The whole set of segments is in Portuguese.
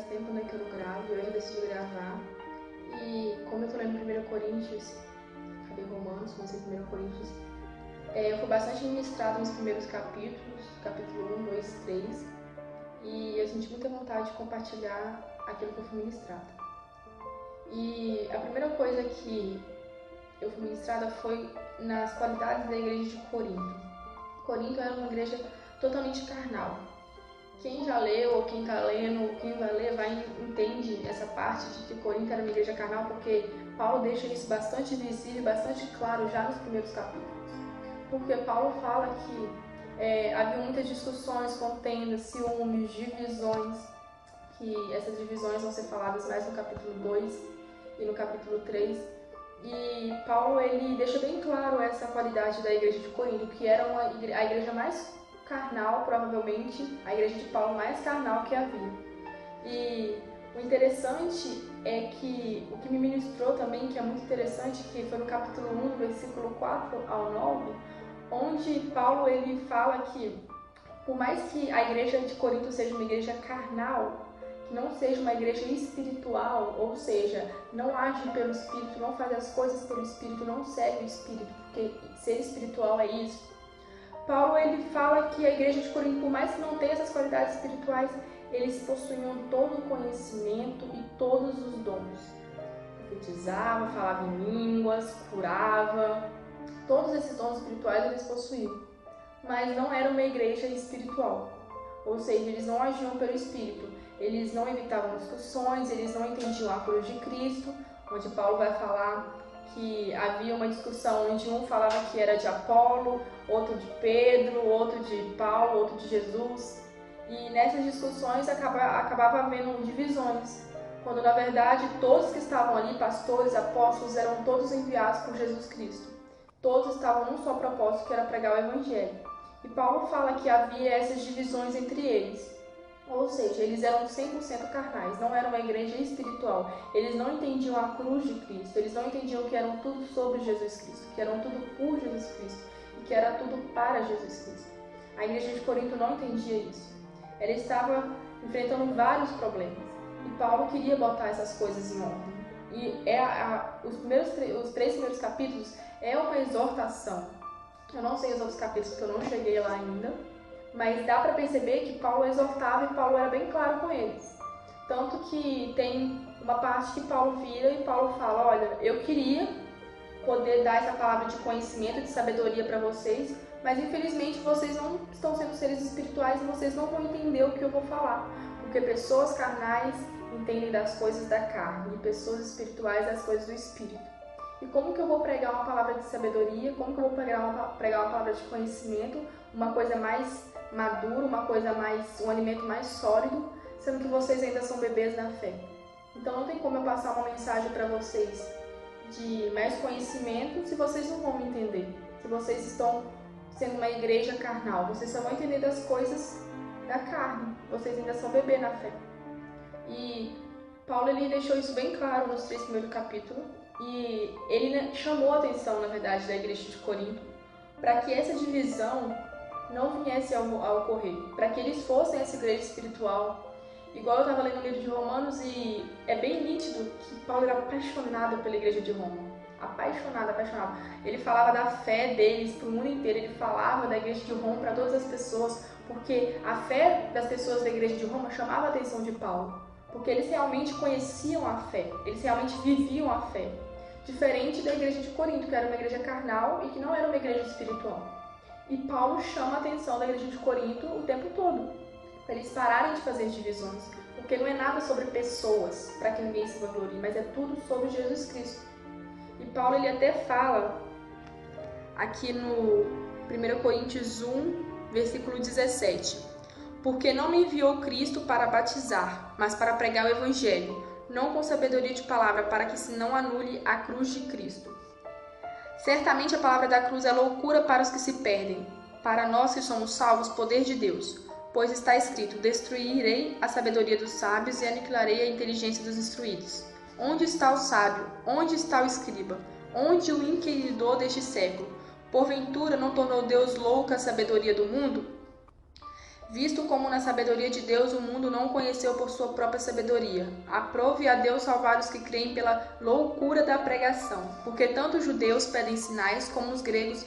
faz tempo, né, que eu não gravo, e hoje eu decidi gravar. E como eu tô lendo 1 Coríntios, acabei Romanos, comecei 1 Coríntios, eu fui bastante ministrada nos primeiros capítulos, capítulo 1, 2, 3, e eu senti muita vontade de compartilhar aquilo que eu fui ministrada. E a primeira coisa que eu fui ministrada foi nas qualidades da igreja de Corinto. Corinto era uma igreja totalmente carnal. Quem já leu, ou quem está lendo, ou quem vai ler, entende essa parte de que Corinto era uma igreja carnal, porque Paulo deixa isso bastante visível, bastante claro já nos primeiros capítulos. Porque Paulo fala que havia muitas discussões, contendas, ciúmes, divisões, que essas divisões vão ser faladas mais no capítulo 2 e no capítulo 3. E Paulo ele deixa bem claro essa qualidade da igreja de Corinto, que era a igreja mais carnal, provavelmente, a igreja de Paulo mais carnal que havia. E o interessante é que o que me ministrou também, que é muito interessante, que foi no capítulo 1, versículo 4 ao 9, onde Paulo ele fala que, por mais que a igreja de Corinto seja uma igreja carnal, que não seja uma igreja espiritual, ou seja, não age pelo Espírito, não faz as coisas pelo Espírito, não segue o Espírito, porque ser espiritual é isso. Paulo ele fala que a igreja de Corinto, por mais que não tenha essas qualidades espirituais, eles possuíam todo o conhecimento e todos os dons. Profetizava, falava em línguas, curava, todos esses dons espirituais eles possuíam, mas não era uma igreja espiritual, ou seja, eles não agiam pelo Espírito, eles não evitavam discussões, eles não entendiam a cruz de Cristo, onde Paulo vai falar que havia uma discussão onde um falava que era de Apolo, outro de Pedro, outro de Paulo, outro de Jesus, e nessas discussões acabava havendo divisões, quando na verdade todos que estavam ali, pastores, apóstolos, eram todos enviados por Jesus Cristo. Todos estavam num só propósito, que era pregar o Evangelho. E Paulo fala que havia essas divisões entre eles. Ou seja, eles eram 100% carnais, não era uma igreja espiritual. Eles não entendiam a cruz de Cristo, eles não entendiam que eram tudo sobre Jesus Cristo, que eram tudo por Jesus Cristo e que era tudo para Jesus Cristo. A igreja de Corinto não entendia isso. Ela estava enfrentando vários problemas e Paulo queria botar essas coisas em ordem. E os 3 primeiros capítulos é uma exortação. Eu não sei os outros capítulos porque eu não cheguei lá ainda, mas dá para perceber que Paulo exortava e Paulo era bem claro com eles. Tanto que tem uma parte que Paulo vira e Paulo fala, olha, eu queria poder dar essa palavra de conhecimento, de sabedoria para vocês, mas infelizmente vocês não estão sendo seres espirituais e vocês não vão entender o que eu vou falar, porque pessoas carnais entendem das coisas da carne e pessoas espirituais das coisas do Espírito. E como que eu vou pregar uma palavra de sabedoria, como que eu vou pregar uma palavra de conhecimento, uma coisa mais madura, um alimento mais sólido, sendo que vocês ainda são bebês na fé? Então não tem como eu passar uma mensagem para vocês de mais conhecimento se vocês não vão me entender, se vocês estão sendo uma igreja carnal, vocês só vão entender das coisas da carne, vocês ainda são bebê na fé. E Paulo ele deixou isso bem claro nos 3 primeiros capítulos e ele chamou a atenção, na verdade, da igreja de Corinto para que essa divisão não viesse a ocorrer, para que eles fossem essa igreja espiritual. Igual eu estava lendo o livro de Romanos e é bem nítido que Paulo era apaixonado pela igreja de Roma. Apaixonado. Ele falava da fé deles para o mundo inteiro, ele falava da igreja de Roma para todas as pessoas, porque a fé das pessoas da igreja de Roma chamava a atenção de Paulo, porque eles realmente conheciam a fé, eles realmente viviam a fé. Diferente da igreja de Corinto, que era uma igreja carnal e que não era uma igreja espiritual. E Paulo chama a atenção da igreja de Corinto o tempo todo, para eles pararem de fazer divisões, porque não é nada sobre pessoas, para que ninguém se vanglorie, mas é tudo sobre Jesus Cristo. E Paulo ele até fala, aqui no 1 Coríntios 1, versículo 17, porque não me enviou Cristo para batizar, mas para pregar o Evangelho, não com sabedoria de palavra, para que se não anule a cruz de Cristo. Certamente a palavra da cruz é loucura para os que se perdem. Para nós que somos salvos, poder de Deus. Pois está escrito, destruirei a sabedoria dos sábios e aniquilarei a inteligência dos instruídos. Onde está o sábio? Onde está o escriba? Onde o inquiridor deste século? Porventura não tornou Deus louca a sabedoria do mundo? visto como na sabedoria de Deus o mundo não o conheceu por sua própria sabedoria. Aprove a Deus salvar os que creem pela loucura da pregação, porque tanto os judeus pedem sinais como os gregos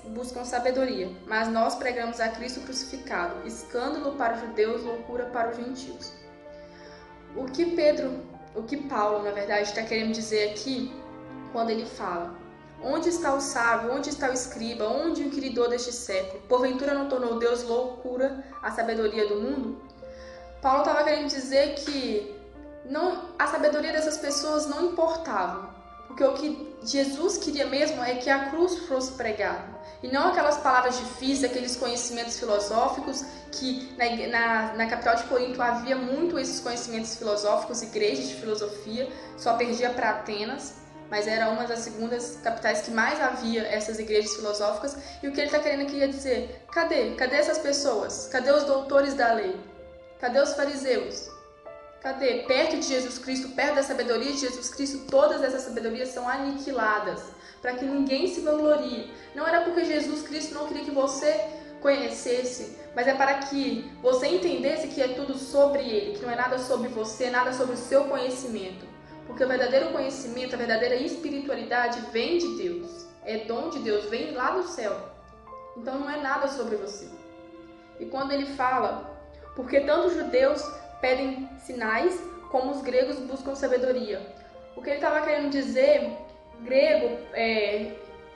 buscam sabedoria. Mas nós pregamos a Cristo crucificado, escândalo para os judeus, loucura para os gentios. O que Paulo, na verdade, está querendo dizer aqui, quando ele fala: onde está o sábio, onde está o escriba, onde o inquiridor deste século? Porventura não tornou Deus loucura a sabedoria do mundo? Paulo estava querendo dizer que a sabedoria dessas pessoas não importava, porque o que Jesus queria mesmo é que a cruz fosse pregada, e não aquelas palavras difíceis, aqueles conhecimentos filosóficos, que na capital de Corinto havia muito esses conhecimentos filosóficos, igrejas de filosofia, só perdia para Atenas, mas era uma das segundas capitais que mais havia essas igrejas filosóficas. E o que ele está querendo aqui é dizer: cadê essas pessoas? Cadê os doutores da lei? Cadê os fariseus? Cadê? Perto de Jesus Cristo, perto da sabedoria de Jesus Cristo, todas essas sabedorias são aniquiladas, para que ninguém se vanglorie. Não era porque Jesus Cristo não queria que você conhecesse, mas é para que você entendesse que é tudo sobre Ele, que não é nada sobre você, nada sobre o seu conhecimento. Porque o verdadeiro conhecimento, a verdadeira espiritualidade vem de Deus. É dom de Deus, vem lá do céu. Então não é nada sobre você. E quando ele fala, porque tanto os judeus pedem sinais, como os gregos buscam sabedoria. O que ele estava querendo dizer, grego,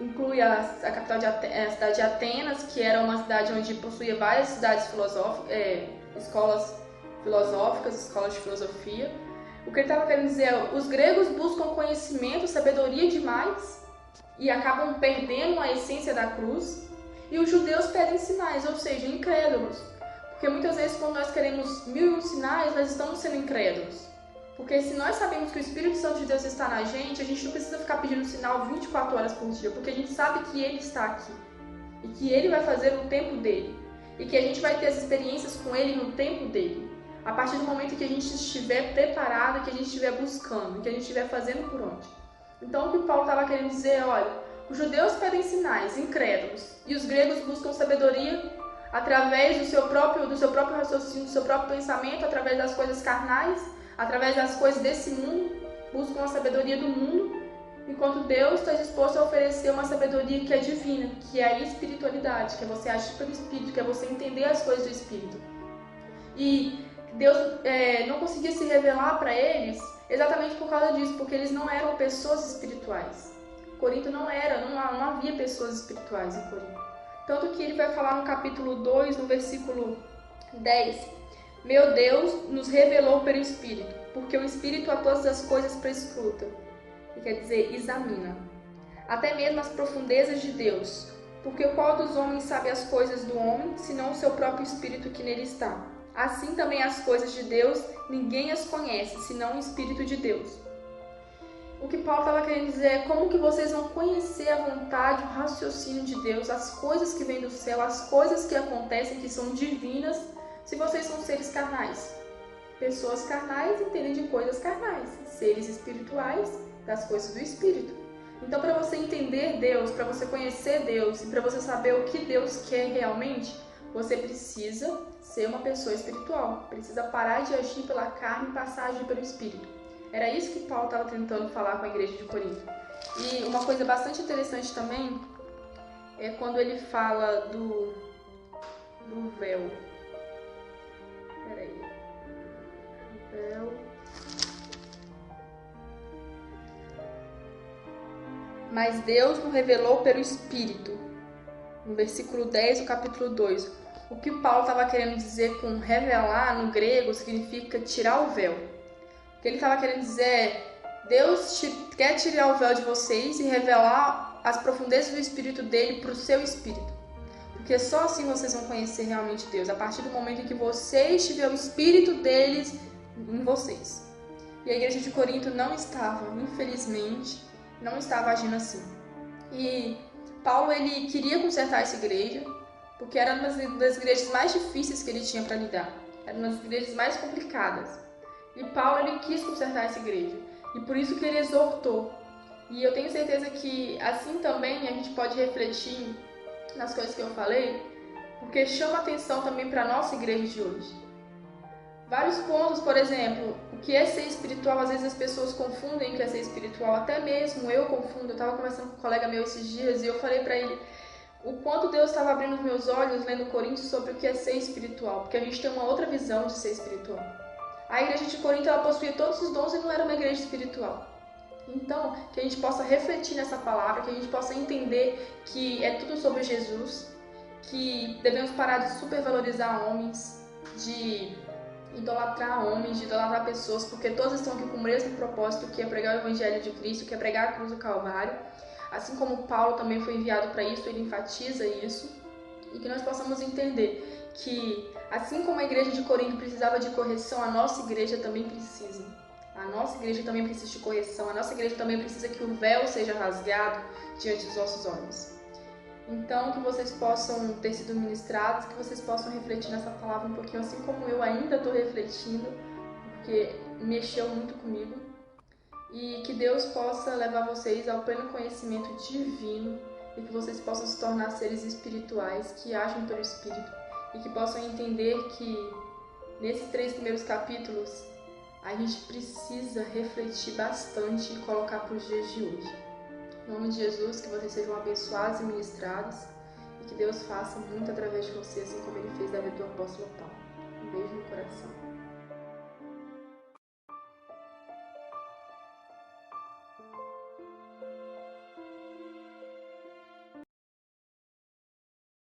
inclui a capital a cidade de Atenas, que era uma cidade onde possuía várias cidades escolas filosóficas, escolas de filosofia. O que ele estava querendo dizer é: os gregos buscam conhecimento, sabedoria demais e acabam perdendo a essência da cruz, e os judeus pedem sinais, ou seja, incrédulos. Porque muitas vezes, quando nós queremos 1001 sinais, nós estamos sendo incrédulos. Porque se nós sabemos que o Espírito Santo de Deus está na gente, a gente não precisa ficar pedindo sinal 24 horas por dia, porque a gente sabe que Ele está aqui e que Ele vai fazer no tempo dele, e que a gente vai ter as experiências com Ele no tempo dele. A partir do momento que a gente estiver preparado, que a gente estiver buscando, que a gente estiver fazendo por onde. Então o que Paulo estava querendo dizer é: olha, os judeus pedem sinais, incrédulos, e os gregos buscam sabedoria através do seu próprio raciocínio, do seu próprio pensamento, através das coisas carnais, através das coisas desse mundo, buscam a sabedoria do mundo, enquanto Deus está disposto a oferecer uma sabedoria que é divina, que é a espiritualidade, que é você agir pelo Espírito, que é você entender as coisas do Espírito. E Deus não conseguia se revelar para eles exatamente por causa disso, porque eles não eram pessoas espirituais. Corinto não havia pessoas espirituais em Corinto. Tanto que ele vai falar no capítulo 2, no versículo 10: meu Deus nos revelou pelo Espírito, porque o Espírito a todas as coisas prescruta, que quer dizer examina, até mesmo as profundezas de Deus, porque qual dos homens sabe as coisas do homem, senão o seu próprio Espírito que nele está? Assim também as coisas de Deus, ninguém as conhece, senão o Espírito de Deus. O que Paulo estava querendo dizer é: como que vocês vão conhecer a vontade, o raciocínio de Deus, as coisas que vêm do céu, as coisas que acontecem, que são divinas, se vocês são seres carnais? Pessoas carnais entendem de coisas carnais, seres espirituais das coisas do Espírito. Então, para você entender Deus, para você conhecer Deus e para você saber o que Deus quer realmente, você precisa ser uma pessoa espiritual, precisa parar de agir pela carne e passar a agir pelo Espírito. Era isso que Paulo estava tentando falar com a igreja de Corinto. E uma coisa bastante interessante também é quando ele fala do véu. Peraí. Véu. Mas Deus nos revelou pelo Espírito. No versículo 10 do capítulo 2. O que Paulo estava querendo dizer com revelar no grego significa tirar o véu. O que ele estava querendo dizer é: Deus quer tirar o véu de vocês e revelar as profundezas do Espírito dele para o seu Espírito. Porque só assim vocês vão conhecer realmente Deus, a partir do momento em que vocês tiverem o Espírito deles em vocês. E a igreja de Corinto não estava, infelizmente, não estava agindo assim. E Paulo, ele queria consertar essa igreja, porque era uma das igrejas mais difíceis que ele tinha para lidar. Era uma das igrejas mais complicadas. E Paulo, ele quis consertar essa igreja. E por isso que ele exortou. E eu tenho certeza que assim também a gente pode refletir nas coisas que eu falei, porque chama atenção também para a nossa igreja de hoje. Vários pontos, por exemplo, o que é ser espiritual, às vezes as pessoas confundem o que é ser espiritual, até mesmo eu confundo. Eu estava conversando com um colega meu esses dias e eu falei para ele o quanto Deus estava abrindo os meus olhos lendo Coríntios sobre o que é ser espiritual, porque a gente tem uma outra visão de ser espiritual. A igreja de Corinto, ela possuía todos os dons e não era uma igreja espiritual. Então, que a gente possa refletir nessa palavra, que a gente possa entender que é tudo sobre Jesus, que devemos parar de supervalorizar homens, de idolatrar homens, de idolatrar pessoas, porque todos estão aqui com o mesmo propósito, que é pregar o evangelho de Cristo, que é pregar a cruz do Calvário. Assim como Paulo também foi enviado para isso, ele enfatiza isso, e que nós possamos entender que, assim como a igreja de Corinto precisava de correção, a nossa igreja também precisa. A nossa igreja também precisa de correção, a nossa igreja também precisa que o véu seja rasgado diante dos nossos olhos. Então, que vocês possam ter sido ministrados, que vocês possam refletir nessa palavra um pouquinho, assim como eu ainda estou refletindo, porque mexeu muito comigo. E que Deus possa levar vocês ao pleno conhecimento divino e que vocês possam se tornar seres espirituais que agem pelo Espírito e que possam entender que nesses 3 primeiros capítulos a gente precisa refletir bastante e colocar para os dias de hoje. Em nome de Jesus, que vocês sejam abençoados e ministrados e que Deus faça muito através de vocês, assim como Ele fez da vida do apóstolo Paulo. Um beijo no coração.